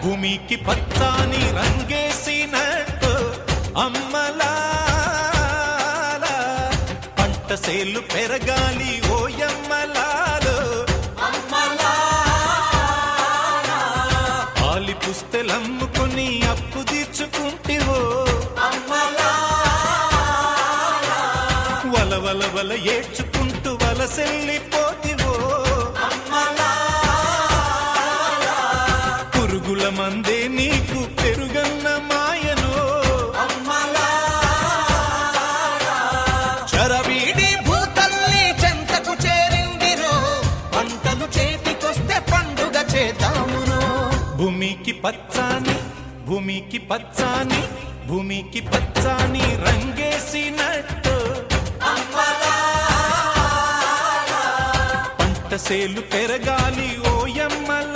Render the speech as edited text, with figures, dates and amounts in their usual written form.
భూమికి పచ్చాని రంగేసినట్టు అమ్మలాల పంట సేలు పెరగాలి ఓయమ్మలాలు ఆలి పుస్తెలమ్ముకుని అప్పు తీర్చుకుంటివో వల వల వల ఏడ్చుకుంటూ వలసెల్లిపోతివో పురుగుల మందే నీకు పెరుగన్న మాయను చరవీడి భూతల్లి చెంతకు చేరిందిరో పంటలు చేతికొస్తే పండుగ చేద్దామును భూమికి పచ్చాని భూమికి పచ్చాని భూమికి పచ్చాని రంగేసినట్టు పంట సేలు పెరగాలి ఓయమ్మల